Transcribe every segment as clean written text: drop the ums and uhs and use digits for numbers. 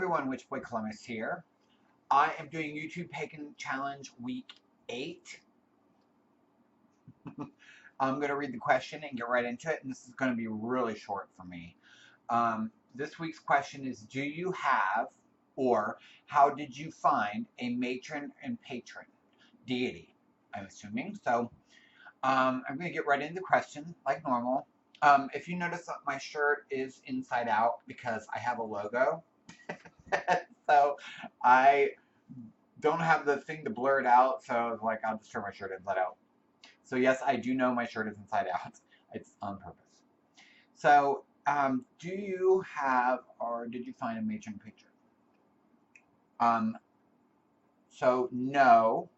everyone, Witch Boy Columbus here. I am doing YouTube Pagan Challenge Week 8. I'm going to read the question and get right into it, and this is going to be really short for me. This week's question is, do you have, or how did you find a matron and patron deity? I'm assuming. So I'm going to get right into the question like normal. If you notice that my shirt is inside out because I have a logo. So I don't have the thing to blur it out, so I was like, I'll just turn my shirt inside out. So yes, I do know my shirt is inside out. It's on purpose. So do you have, or did you find a matron picture? So no.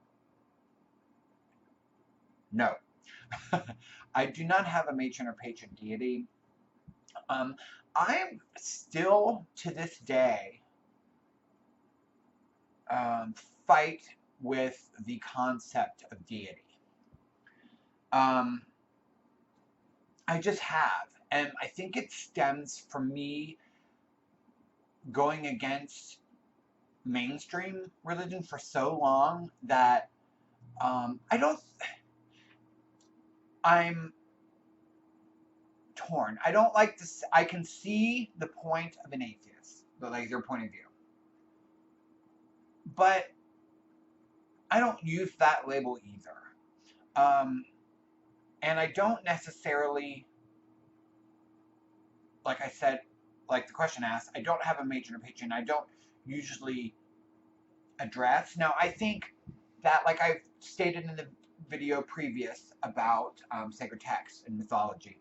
I do not have a matron or patron deity. I'm still, to this day, fight with the concept of deity. I just have, and I think it stems from me going against mainstream religion for so long that I'm torn. I don't like to. I can see the point of an atheist, like their point of view, but I don't use that label either. And I don't necessarily, like I said, like the question asked, I don't have a matron or patron. I don't usually address. Now, I think that, like I've stated in the video previous about sacred texts and mythology,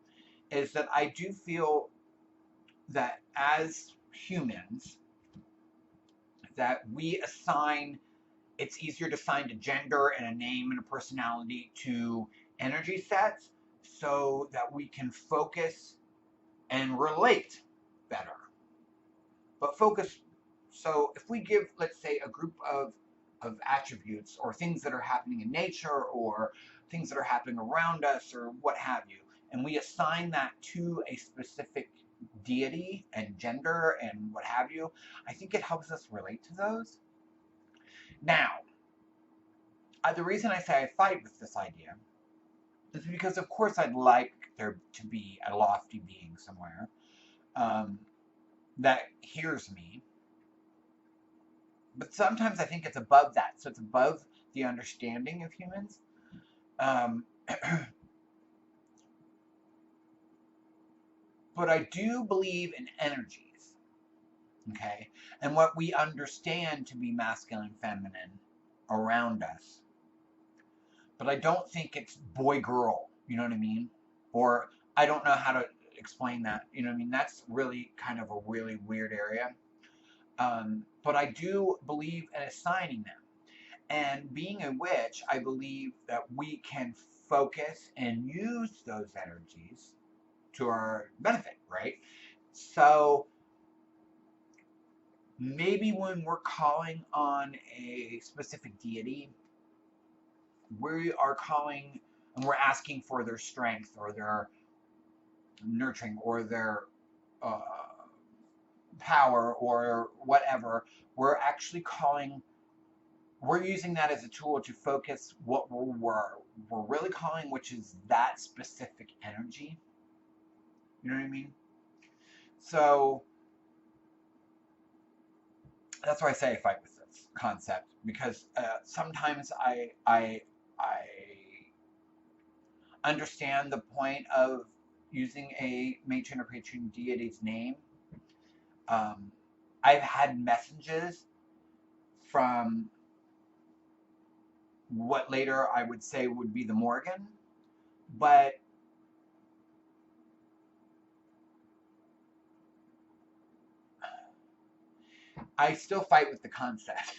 is that I do feel that as humans, that we assign, it's easier to assign a gender and a name and a personality to energy sets so that we can focus and relate better. But focus, so if we give, let's say, a group of attributes or things that are happening in nature or things that are happening around us or what have you, and we assign that to a specific deity and gender and what have you, I think it helps us relate to those. Now, the reason I say I fight with this idea is because, of course, I'd like there to be a lofty being somewhere that hears me. But sometimes I think it's above that. So it's above the understanding of humans. But I do believe in energies. Okay? And what we understand to be masculine, feminine around us. But I don't think it's boy-girl. You know what I mean? Or I don't know how to explain that. You know what I mean? That's really kind of a really weird area. But I do believe in assigning them. And being a witch, I believe that we can focus and use those energies to our benefit, right? So maybe when we're calling on a specific deity, we are calling and we're asking for their strength or their nurturing or their power or whatever. We're actually calling, we're using that as a tool to focus what we're really calling, which is that specific energy. You know what I mean? So that's why I say I fight with this concept, because sometimes I understand the point of using a matron or patron deity's name. I've had messages from what later I would say would be the Morgan, but I still fight with the concept.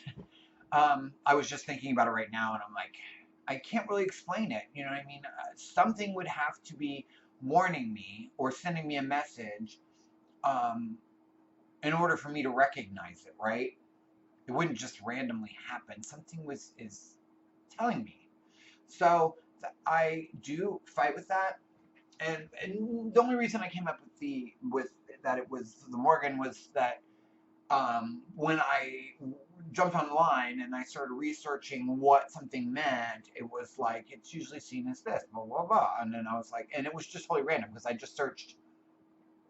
I was just thinking about it right now, and I'm like, I can't really explain it. You know what I mean? Something would have to be warning me or sending me a message in order for me to recognize it, right? It wouldn't just randomly happen. Something is telling me. So I do fight with that. And the only reason I came up with that it was the Morgan was that when I jumped online and I started researching what something meant, it was like, it's usually seen as this, blah, blah, blah. And then I was like, and it was just totally random because I just searched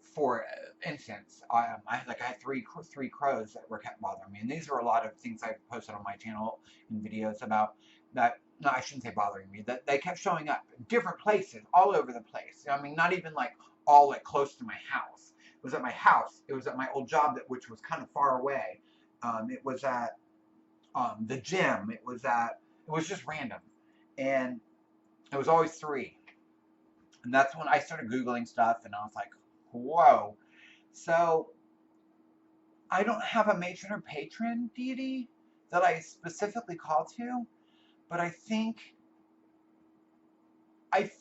for instance. I had three crows that were kept bothering me. And these are a lot of things I've posted on my channel and videos about that. No, I shouldn't say bothering me. That they kept showing up in different places, all over the place. I mean, not even like all like close to my house. It was at my house. It was at my old job, which was kind of far away. It was at the gym. It was just random, and it was always three. And that's when I started Googling stuff, and I was like, whoa. So I don't have a matron or patron deity that I specifically call to, but I think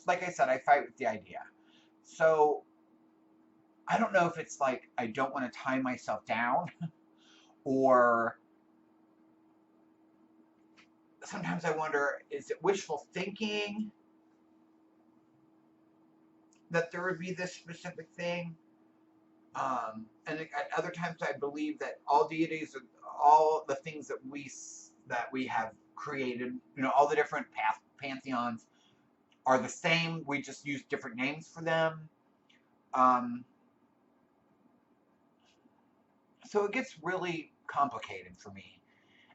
like I said, I fight with the idea. So I don't know if it's like I don't want to tie myself down, or sometimes I wonder, is it wishful thinking that there would be this specific thing? And at other times, I believe that all deities, all the things that we have created, all the different pantheons are the same. We just use different names for them. So it gets really complicated for me,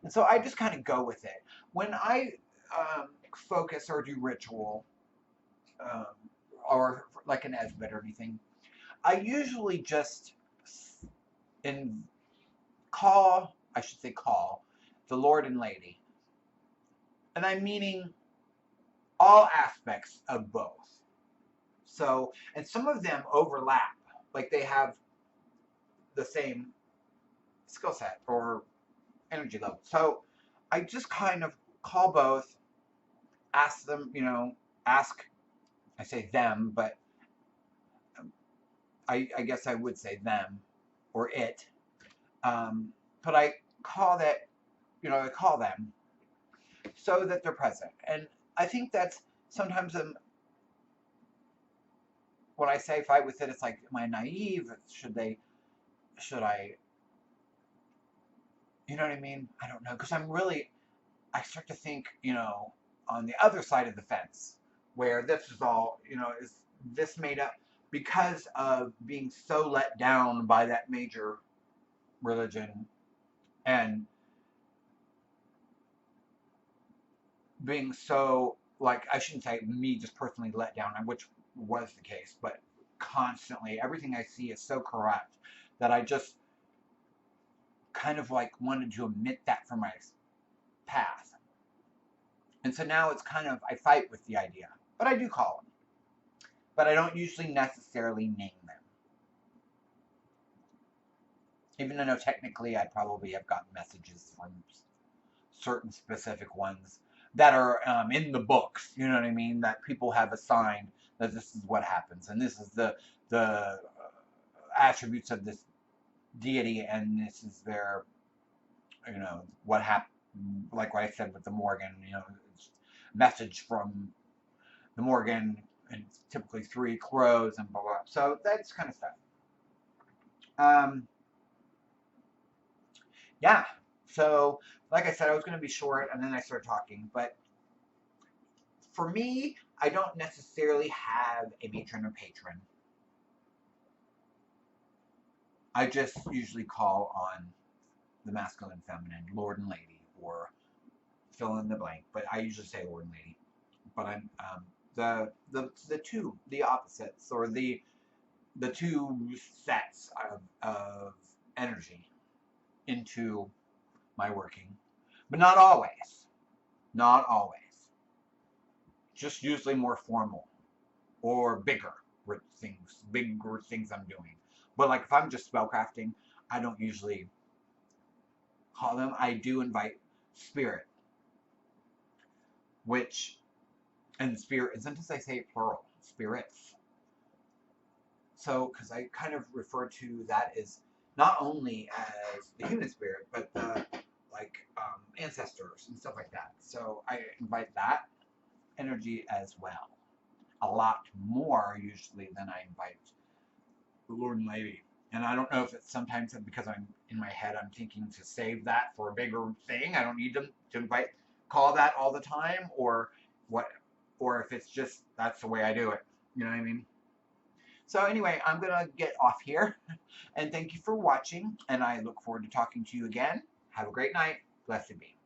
and so I just kind of go with it. When I focus or do ritual, um, or like an Esbit or anything, I usually just in I should say call the Lord and Lady. And I'm meaning all aspects of both. So, and some of them overlap, like they have the same skill set or energy level. So I just kind of call both, ask them, I say them, but I guess I would say them or it. But I call I call them so that they're present. And I think that's sometimes when I say fight with it, it's like, am I naive? Should I, you know what I mean? I don't know. Because I start to think, on the other side of the fence, where this is all, is this made up because of being so let down by that major religion and being so, like, I shouldn't say me just personally let down, which was the case, but constantly everything I see is so corrupt that I just kind of like wanted to omit that from my path. And so now it's kind of, I fight with the idea, but I do call them. But I don't usually necessarily name them. Even though technically I'd probably have gotten messages from certain specific ones that are in the books, you know what I mean, that people have assigned that this is what happens, and this is the attributes of this deity, and this is their, what happened, like what I said with the Morgan, message from the Morgan, and it's typically 3 crows and blah, blah. So that's kind of stuff. Yeah. So, like I said, I was going to be short, and then I started talking. But for me, I don't necessarily have a matron or patron. I just usually call on the masculine, feminine, Lord and Lady, or fill in the blank. But I usually say Lord and Lady. But I'm the opposites, or the two sets of energy into my working, but not always. Not always. Just usually more formal or bigger things I'm doing. But like if I'm just spellcrafting, I don't usually call them. I do invite spirit, and spirit, and sometimes I say plural, spirits. So, because I kind of refer to that as not only as the human spirit, but the ancestors and stuff like that. So I invite that energy as well. A lot more usually than I invite the Lord and Lady. And I don't know if it's sometimes because I'm in my head, I'm thinking to save that for a bigger thing. I don't need them to call that all the time, or what, or if it's just that's the way I do it. You know what I mean? So anyway, I'm gonna get off here, and thank you for watching. And I look forward to talking to you again. Have a great night. Blessed be.